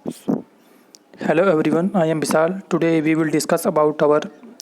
Hello everyone, I am Vishal. Today we will discuss about our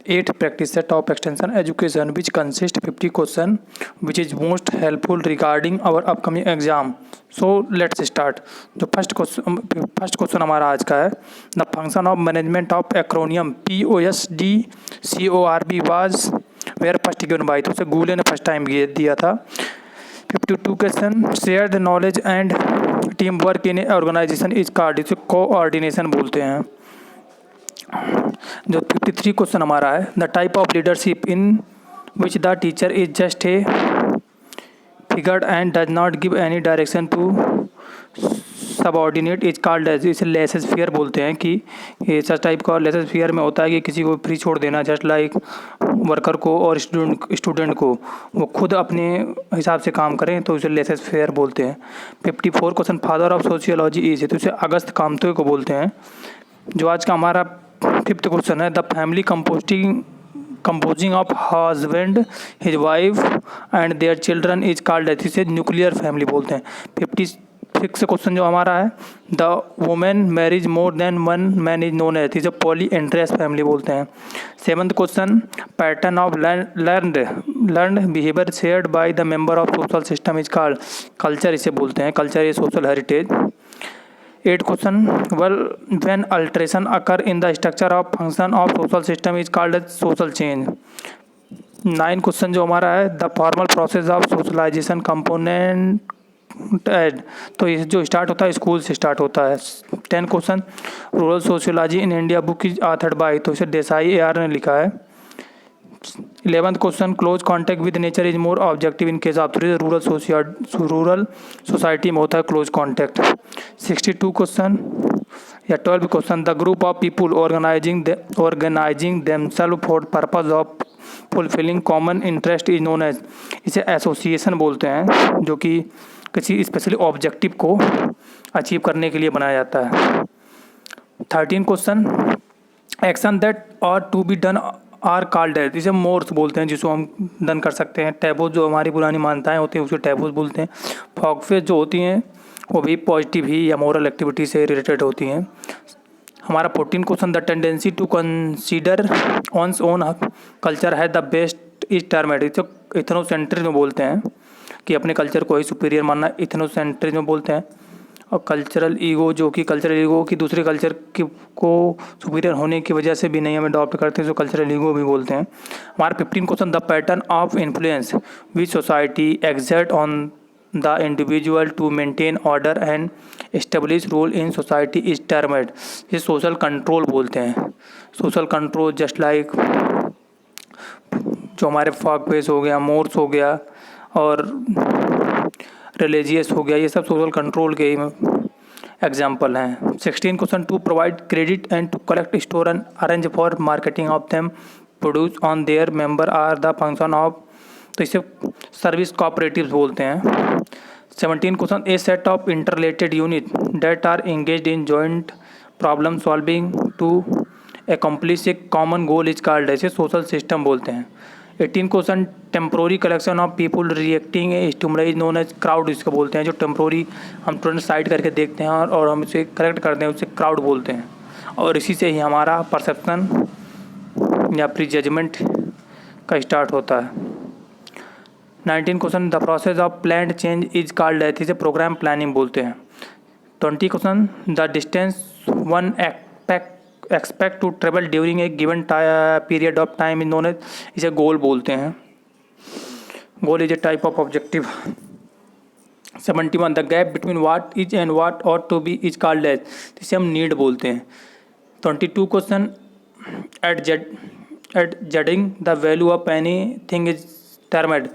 8th practice set of extension education which consists 50 question which is most helpful regarding our upcoming exam. So let's start. जो first question हमारा आज का है the function of management of acronym POSD CORB was where first given by, तो उसे Google ने first time दिया था. 52 question share the knowledge and team work in organisation is called, इसे कोऑर्डिनेशन बोलते हैं. जो 53 क्वेश्चन हमारा है the type of leadership in which the teacher is just a figured and does not give any direction to subordinate is called as, इसे laissez faire बोलते हैं. कि ऐसा टाइप का लेसेस फेयर में होता है कि किसी को फ्री छोड़ देना, जस्ट लाइक वर्कर को और स्टूडेंट को वो खुद अपने हिसाब से काम करें, तो उसे लेसेस फेयर बोलते हैं. 54 question father of sociology is, तो उसे अगस्त कामते को बोलते हैं. जो आज का हमारा 5th क्वेश्चन है the family composing of husband his wife and their children is called as, इसे न्यूक्लियर फैमिली बोलते हैं. 56 क्वेश्चन जो हमारा है the woman marriage more than one man is known as, इसे पॉली एंड्रेस फैमिली बोलते हैं. 7th question pattern of learned behaviour shared by the member of social system is called, culture इसे बोलते हैं. Culture is social heritage. 8th question when alteration occur in the structure of function of social system is called as social change. 9th question जो हमारा है the formal process of socialisation component aid, तो ये जो start होता है school से start होता है. 10th question rural sociology in India book is authored by, तो इसे देसाई AR ने लिखा है. 11th question close contact with nature is more objective in case of rural society में होता है क्लोज कॉन्टैक्ट. 62 क्वेश्चन या 12th question the group of people organising themselves for purpose of fulfilling common interest is known as, इसे association बोलते हैं, जो कि किसी स्पेशली ऑब्जेक्टिव को अचीव करने के लिए बनाया जाता है. 13 question action that are to be done are called as, इसे मोर्स बोलते हैं जिसको हम डन कर सकते हैं. टैबूज जो हमारी पुरानी मान्यताएं होती हैं उसे टैबूज बोलते हैं. फॉगफेस जो होती हैं वो भी पॉजिटिव ही या मोरल एक्टिविटी से रिलेटेड होती हैं. हमारा 14 question the tendency to consider one's own culture है द बेस्ट इज टर्मेड, इसे इथनोसेंट्रिज्म बोलते हैं कि अपने कल्चर को ही सुपीरियर मानना इथनोसेंट्रिज्म बोलते हैं. और कल्चरल ईगो जो कि कल्चरल ईगो की दूसरे कल्चर को सुपीरियर होने की वजह से भी नहीं हमें अडॉप्ट करते हैं, जो कल्चरल ईगो भी बोलते हैं. हमारा 15 question the pattern of influence which society exert on the individual to maintain order and establish rule in society is termed, ये सोशल कंट्रोल बोलते हैं. सोशल कंट्रोल जस्ट लाइक जो हमारे फॉग फेस हो गया, मोर्स हो गया और रिलीजियस हो गया, ये सब सोशल कंट्रोल के ही एग्जाम्पल हैं. 16 question to provide credit and to collect store and arrange for marketing of them produce on their member are the function of, तो इसे सर्विस कोऑपरेटिव्स बोलते हैं. 17 question a set of interrelated unit that are engaged in joint problem solving to accomplish a common goal is called, ऐसे social system बोलते हैं. 18 question temporary collection of people reacting a stimuli is known as crowd, इसको बोलते हैं. जो temporary हम तुरंत side करके देखते हैं और हम इसे करेक्ट करते हैं उसे क्राउड बोलते हैं. और इसी से ही हमारा परसेप्शन या प्री जजमेंट का स्टार्ट होता है. 19 question the process of planned change is called as, इसे प्रोग्राम प्लानिंग बोलते हैं. 20 question the distance one expect to travel during a given period of time is known as, इसे goal बोलते हैं. Goal is a type of objective. 71 the gap between what is and what ought to be is called as, इसे हम need बोलते हैं. 22 question at judging the value of any thing is termed,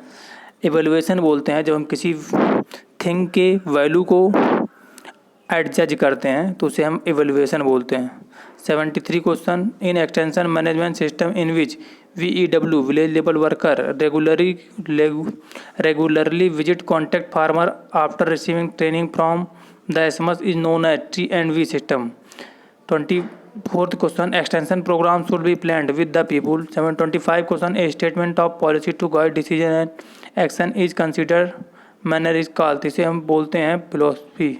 evaluation बोलते हैं. जब हम किसी thing के वैल्यू को एडजज करते हैं तो उसे हम एवेल्युएशन बोलते हैं. 73 question in extension management system in which VEW village level worker regularly visit contact farmer after receiving training from the SMS is known as TNV system. 24th question extension program should be planned with the people. 25 question a statement of policy to guide decision and action is consider manner is called, इसे हम बोलते हैं philosophy.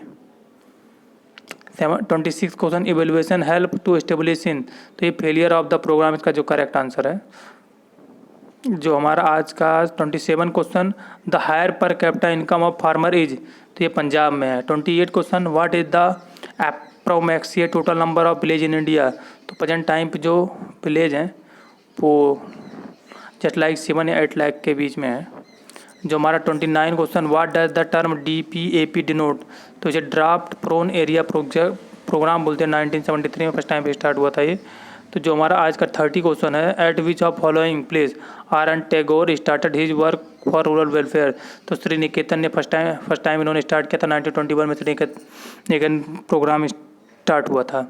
26 question evaluation help to establish in, तो ये failure of the programme इसका जो correct answer है। जो हमारा आज का 27 question, the higher per capita income of farmer is, तो ये पंजाब में है। 28 question, what is the approximate total number of village in India, तो प्रेजेंट टाइम पे जो विलेज हैं वो जस्ट लाइक 7 या 8 लाख के बीच में है। जो हमारा 29 question, what does the term DPAP denote, तो इसे ड्राफ्ट प्रोन एरिया प्रोग्राम बोलते हैं। 1973 में फर्स्ट टाइम पे स्टार्ट हुआ था ये। तो जो हमारा आज का 30 क्वेश्चन है, eight which of following place R.N. Tagore started his work for rural welfare, तो श्री निकेतन ने फर्स्ट टाइम इन्होंने स्टार्ट किया था 1921 में श्री निकेतन प्रोग्राम स्टार्ट हुआ था।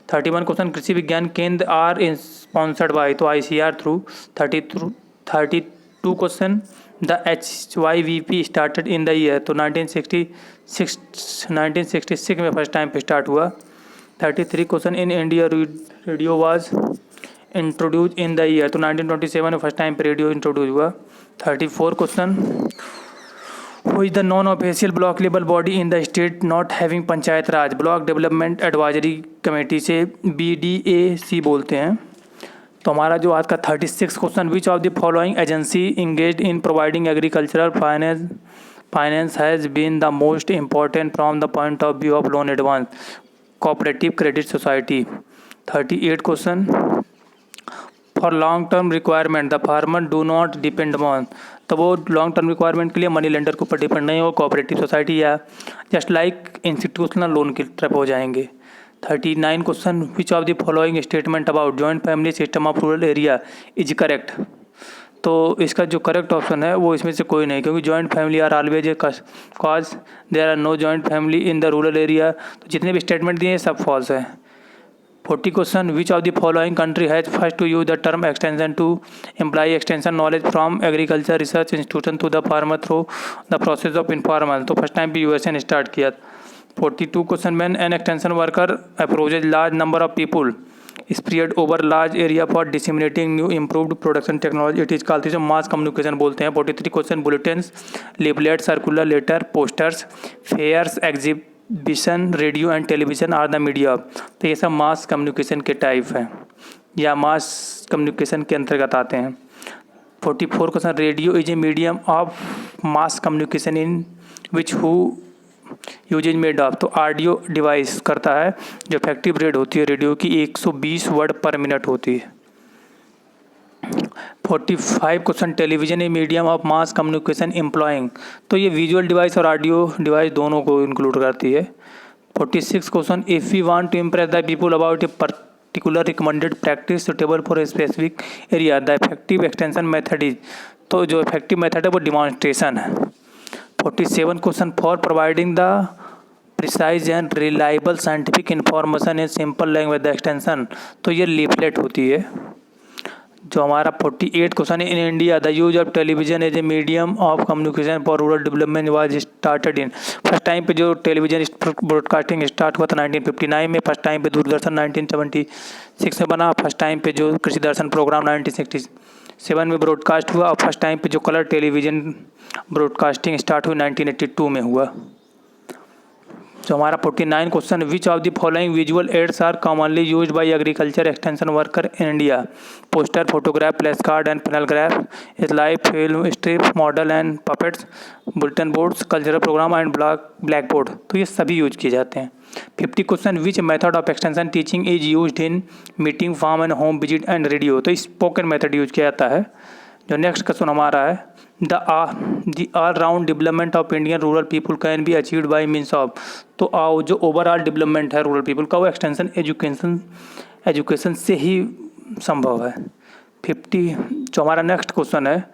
31 क्वेश्चन, कृषि विज्ञान केंद्र आर स्पॉन्सर्ड बाय, तो ICR through. 32 question, the HYVP started in the year, तो 1966 में फर्स्ट टाइम पे स्टार्ट हुआ। 33 question, in India radio was introduce in the year, तो 1927 में फर्स्ट टाइम पे रेडियो इंट्रोड्यूस हुआ। 34 question, who is the non official block level body in the state not having panchayat Raj, block development advisory committee से BDAC बोलते हैं। तो हमारा जो आज का 36 question, which of the following agency engaged in providing agricultural finance has been the most important from the point of view of loan advance, cooperative credit society. 38 question, for long term requirement the farmer do not depend on, तो वो long term requirement के लिए money lender के ऊपर depend नहीं हो, cooperative society या just like institutional loan की तरफ हो जाएंगे। 39 question, which of the following statement about joint family system of rural area is correct, तो इसका जो करेक्ट ऑप्शन है वो इसमें से कोई नहीं, क्योंकि joint family are always a cause there are no joint family in the rural area, तो जितने भी स्टेटमेंट दिए सब फॉल्स है। 40 question, which of the following country has first to use the term extension to employ extension knowledge from agriculture research institution to the farmer through the process of informal, तो first time पे USA ने start किया। 42 question, when an extension worker approaches large number of people spread over large area for disseminating new improved production technology it is called, जो mass communication बोलते हैं। 43 question, bulletins, leaflet, circular letter, posters, fairs, exhibition, radio and television are the media, तो ये सब mass communication के type हैं या mass communication के अंतर्गत आते हैं। 44 question, radio is a medium of mass communication in which who usage made of, तो ऑडियो डिवाइस करता है, जो इफेक्टिव रेट होती है रेडियो की 120 वर्ड पर मिनट होती है। 45 question, television a medium of mass communication employing, तो ये विजुअल डिवाइस और ऑडियो डिवाइस दोनों को इंक्लूड करती है। 46 question, if we want to impress the people about a particular recommended practice suitable for a specific area the effective extension method is, तो जो effective method है वो डिमॉन्स्ट्रेशन है। 47 question, for providing the precise and reliable scientific information in simple language the extension, तो ये leaflet होती है। जो हमारा 48 क्वेश्चन है, in India the use of television as a medium of communication for rural development was started in, first time पे जो television broadcasting start हुआ था 1959 में, फर्स्ट टाइम पे दूरदर्शन 1976 में बना, फर्स्ट टाइम पे जो कृषि दर्शन प्रोग्राम 1967 में ब्रॉडकास्ट हुआ, और फर्स्ट टाइम पे जो कलर टेलीविजन ब्रॉडकास्टिंग स्टार्ट हुई 1982 में हुआ। जो हमारा 49 question, which of the following visual aids are commonly used by agriculture extension worker in India, poster, photograph, flash card and panelgraph, slide, film strip, model and puppets, bulletin boards, cultural programme and black board, तो ये सभी use किए जाते हैं। 50 question, which method of extension teaching is used in meeting, farm and home visit and radio, तो spoken method use किया जाता है। जो नेक्स्ट क्वेश्चन हमारा है, the all round development of Indian rural people can be achieved by means of, तो जो overall development है रूरल पीपल का वो एक्सटेंशन एजुकेशन से ही संभव है। 50 जो हमारा नेक्स्ट क्वेश्चन है,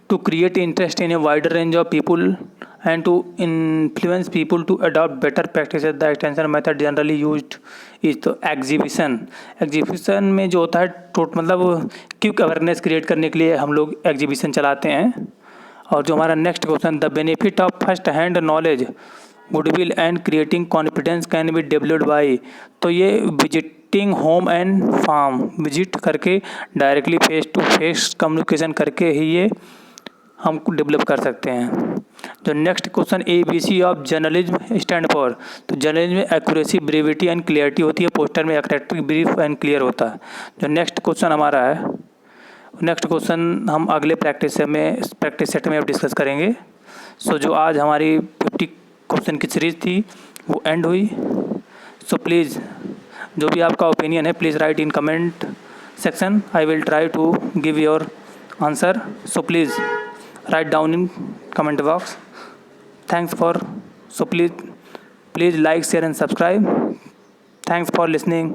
to create interest in a wider range of people and to influence people to adopt better practices the extension method generally used is तो एग्जीबिशन में जो होता है मतलब क्विक अवेयरनेस क्रिएट करने के लिए हम लोग एग्जीबिशन चलाते हैं। और जो हमारा next question, the benefit of first hand knowledge goodwill and creating confidence can be developed by, तो ये visiting home and farm visit करके directly face to face communication करके ही ये हम डेवलप कर सकते हैं। जो next question ABC of journalism stand for, तो जर्नलिज्म में एक्यूरेसी, ब्रीविटी एंड क्लियरिटी होती है, पोस्टर में एक्रेटिक, ब्रीफ एंड क्लियर होता है। जो नेक्स्ट क्वेश्चन हमारा है, नेक्स्ट क्वेश्चन हम अगले प्रैक्टिस सेट में अब डिस्कस करेंगे। सो जो आज हमारी 50 क्वेश्चन की सीरीज़ थी वो एंड हुई। सो प्लीज़ जो भी आपका ओपिनियन है please write in comment section, I will try to give your answer. So please write down in comment box. Thanks for, so please like, share and subscribe. Thanks for listening.